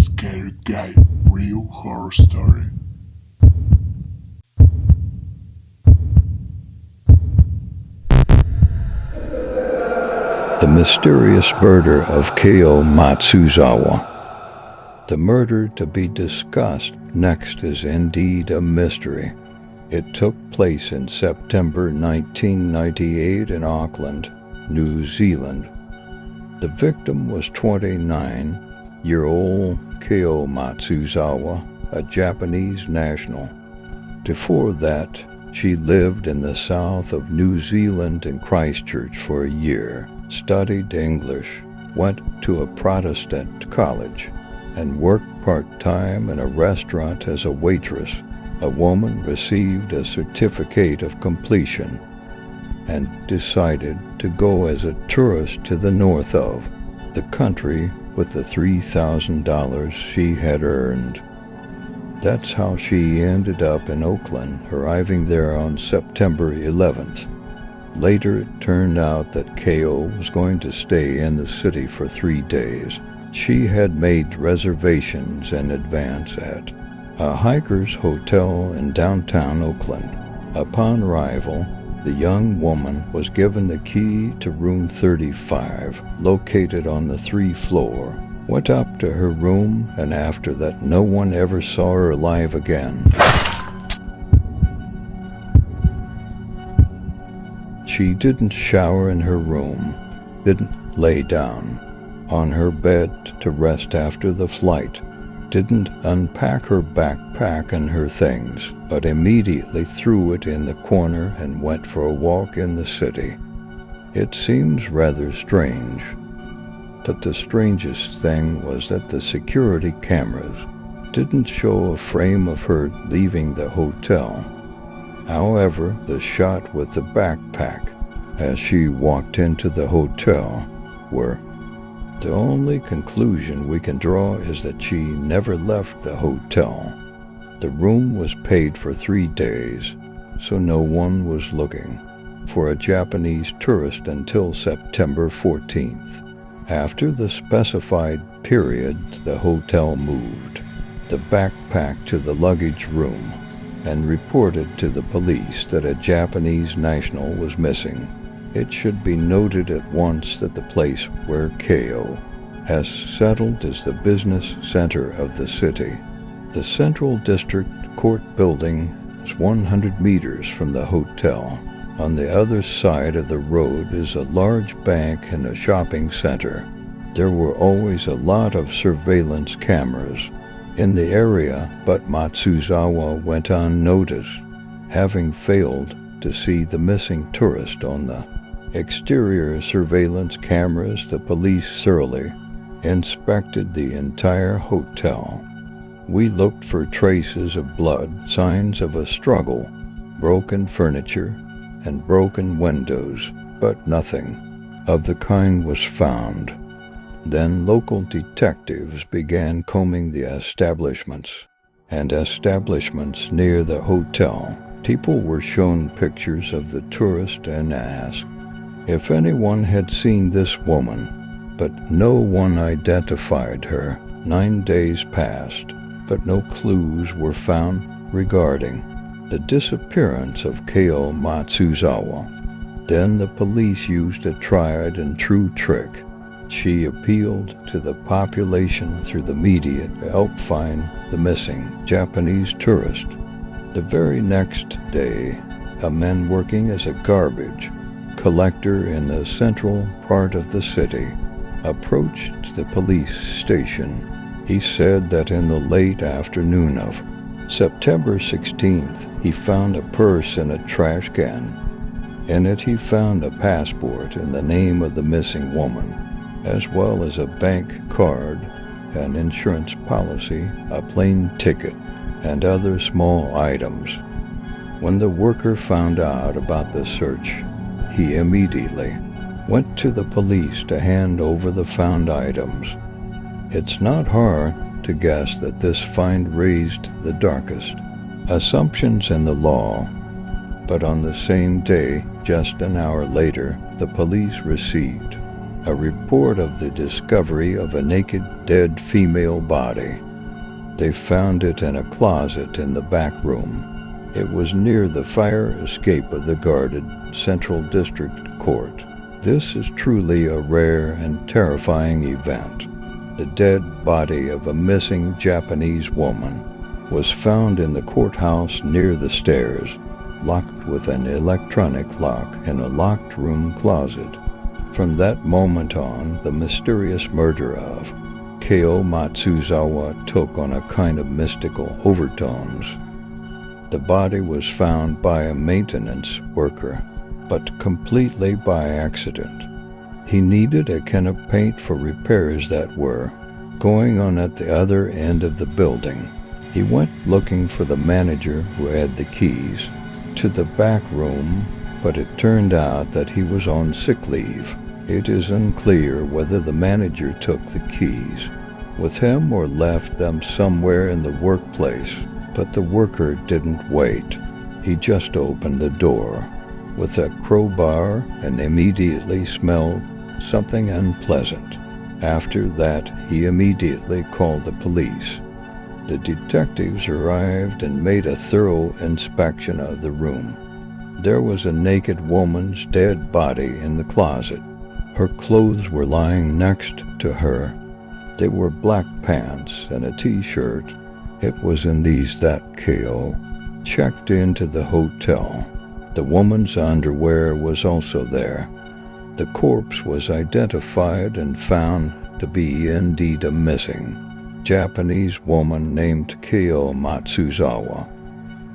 Scary Guy Real Horror Story. The mysterious murder of Kayo Matsuzawa. The murder to be discussed next is indeed a mystery. It took place in September 1998 in Auckland, New Zealand. The victim was 29-year-old Kayo Matsuzawa, a Japanese national. Before that, she lived in the south of New Zealand in Christchurch for a year, studied English, went to a Protestant college, and worked part-time in a restaurant as a waitress. A woman received a certificate of completion and decided to go as a tourist to the north of the country with the $3,000 she had earned. That's how she ended up in Auckland, arriving there on September 11th. Later, it turned out that Kayo was going to stay in the city for 3 days. She had made reservations in advance at a hiker's hotel in downtown Auckland. Upon arrival, the young woman was given the key to room 35, located on the 3rd floor, went up to her room, and after that no one ever saw her alive again. She didn't shower in her room, didn't lay down on her bed to rest after the flight, didn't unpack her backpack and her things, but immediately threw it in the corner and went for a walk in the city. It seems rather strange, but the strangest thing was that the security cameras didn't show a frame of her leaving the hotel. However, the shot with the backpack as she walked into the hotel were. The only conclusion we can draw is that she never left the hotel. The room was paid for 3 days, so no one was looking for a Japanese tourist until September 14th. After the specified period, the hotel moved the backpack to the luggage room and reported to the police that a Japanese national was missing. It should be noted at once that the place where Kayo has settled is the business center of the city. The Central District Court building is 100 meters from the hotel. On the other side of the road is a large bank and a shopping center. There were always a lot of surveillance cameras in the area, but Matsuzawa went unnoticed, having failed to see the missing tourist on the exterior surveillance cameras. The police thoroughly inspected the entire hotel. We looked for traces of blood, signs of a struggle, broken furniture, and broken windows, but nothing of the kind was found. Then local detectives began combing the establishments near the hotel. People were shown pictures of the tourist and asked if anyone had seen this woman, but no one identified her. 9 days passed, but no clues were found regarding the disappearance of Kayo Matsuzawa. Then the police used a tried and true trick. She appealed to the population through the media to help find the missing Japanese tourist. The very next day, a man working as a garbage collector in the central part of the city approached the police station. He said that in the late afternoon of September 16th, he found a purse in a trash can. In it, he found a passport in the name of the missing woman, as well as a bank card, an insurance policy, a plane ticket, and other small items. When the worker found out about the search, he immediately went to the police to hand over the found items. It's not hard to guess that this find raised the darkest assumptions in the law, but on the same day, just an hour later, the police received a report of the discovery of a naked, dead female body. They found it in a closet in the back room. It was near the fire escape of the guarded Central District Court. This is truly a rare and terrifying event. The dead body of a missing Japanese woman was found in the courthouse near the stairs, locked with an electronic lock in a locked room closet. From that moment on, the mysterious murder of Kayo Matsuzawa took on a kind of mystical overtones. The body was found by a maintenance worker, but completely by accident. He needed a can of paint for repairs that were going on at the other end of the building. He went looking for the manager who had the keys to the back room, but it turned out that he was on sick leave. It is unclear whether the manager took the keys with him or left them somewhere in the workplace, but the worker didn't wait. He just opened the door with a crowbar and immediately smelled something unpleasant. After that, he immediately called the police. The detectives arrived and made a thorough inspection of the room. There was a naked woman's dead body in the closet. Her clothes were lying next to her. They were black pants and a t-shirt. It was in these that Kayo checked into the hotel. The woman's underwear was also there. The corpse was identified and found to be indeed a missing Japanese woman named Kayo Matsuzawa.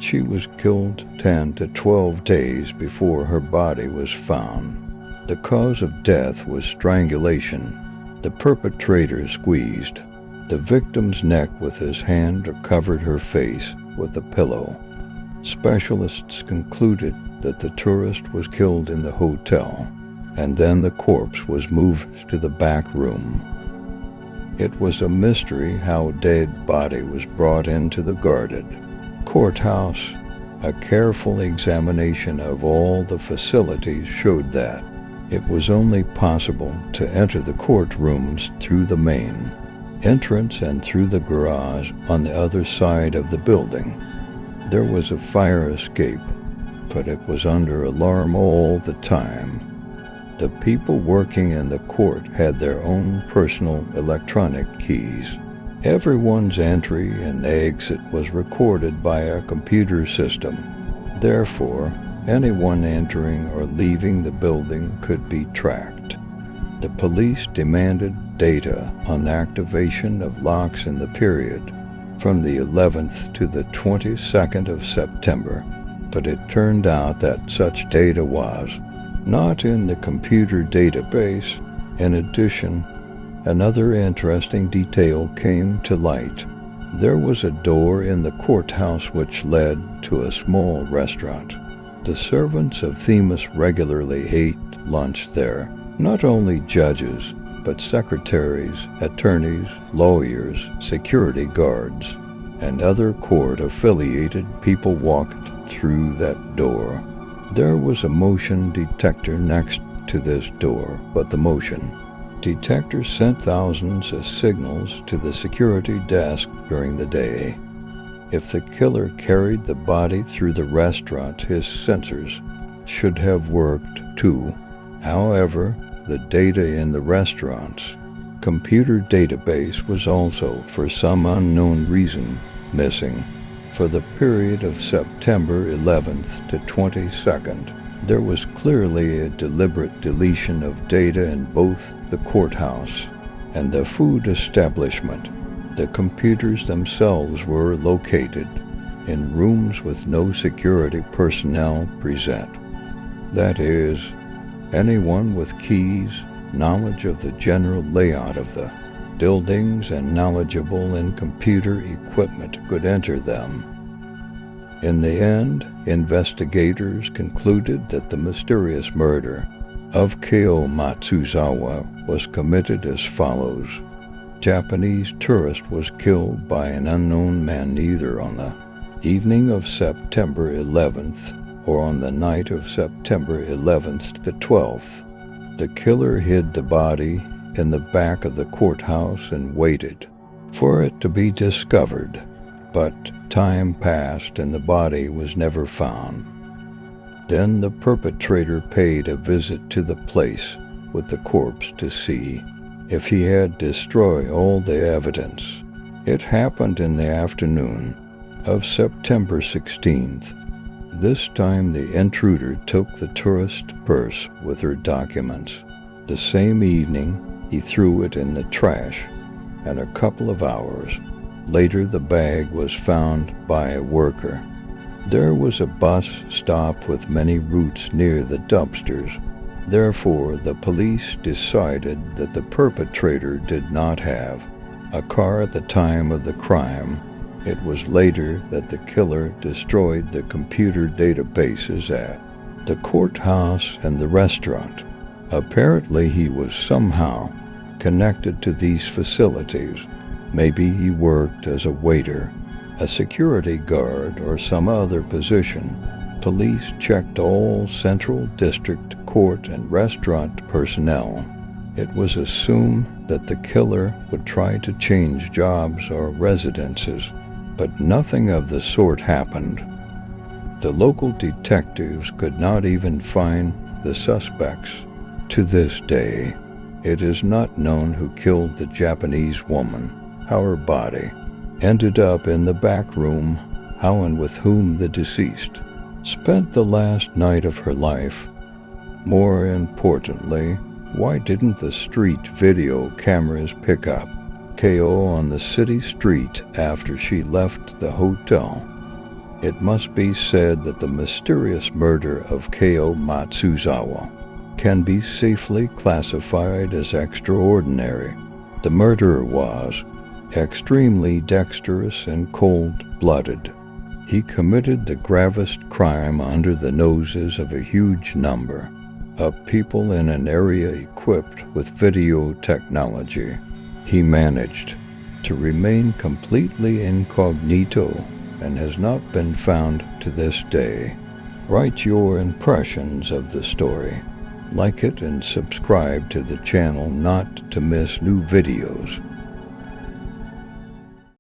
She was killed 10 to 12 days before her body was found. The cause of death was strangulation. The perpetrator squeezed the victim's neck with his hand or covered her face with a pillow. Specialists concluded that the tourist was killed in the hotel, and then the corpse was moved to the back room. It was a mystery how a dead body was brought into the guarded courthouse. A careful examination of all the facilities showed that it was only possible to enter the courtrooms through the main entrance and through the garage on the other side of the building. There was a fire escape, but it was under alarm all the time. The people working in the court had their own personal electronic keys. Everyone's entry and exit was recorded by a computer system. Therefore, anyone entering or leaving the building could be tracked. The police demanded data on the activation of locks in the period from the 11th to the 22nd of September, but it turned out that such data was not in the computer database. In addition, another interesting detail came to light. There was a door in the courthouse which led to a small restaurant. The servants of Themis regularly ate lunch there. Not only judges, but secretaries, attorneys, lawyers, security guards, and other court-affiliated people walked through that door. There was a motion detector next to this door, but the motion detector sent thousands of signals to the security desk during the day. If the killer carried the body through the restaurant, his sensors should have worked too. However, the data in the restaurant's computer database was also, for some unknown reason, missing. For the period of September 11th to 22nd, there was clearly a deliberate deletion of data in both the courthouse and the food establishment. The computers themselves were located in rooms with no security personnel present. That is, anyone with keys, knowledge of the general layout of the buildings, and knowledgeable in computer equipment could enter them. In the end, investigators concluded that the mysterious murder of Kayo Matsuzawa was committed as follows. Japanese tourist was killed by an unknown man either on the evening of September 11th or on the night of September 11th to 12th. The killer hid the body in the back of the courthouse and waited for it to be discovered, but time passed and the body was never found. Then the perpetrator paid a visit to the place with the corpse to see if he had destroyed all the evidence. It happened in the afternoon of September 16th. This time the intruder took the tourist purse with her documents. The same evening, he threw it in the trash, and a couple of hours later the bag was found by a worker. There was a bus stop with many routes near the dumpsters. Therefore, the police decided that the perpetrator did not have a car at the time of the crime. It was later that the killer destroyed the computer databases at the courthouse and the restaurant. Apparently, he was somehow connected to these facilities. Maybe he worked as a waiter, a security guard, or some other position. Police checked all Central District Court and restaurant personnel. It was assumed that the killer would try to change jobs or residences, but nothing of the sort happened. The local detectives could not even find the suspects. To this day, it is not known who killed the Japanese woman, how her body ended up in the back room, how and with whom the deceased spent the last night of her life. More importantly, why didn't the street video cameras pick up Kayo on the city street after she left the hotel? It must be said that the mysterious murder of Kayo Matsuzawa can be safely classified as extraordinary. The murderer was extremely dexterous and cold-blooded. He committed the gravest crime under the noses of a huge number of people in an area equipped with video technology. He managed to remain completely incognito and has not been found to this day. Write your impressions of the story. Like it and subscribe to the channel not to miss new videos.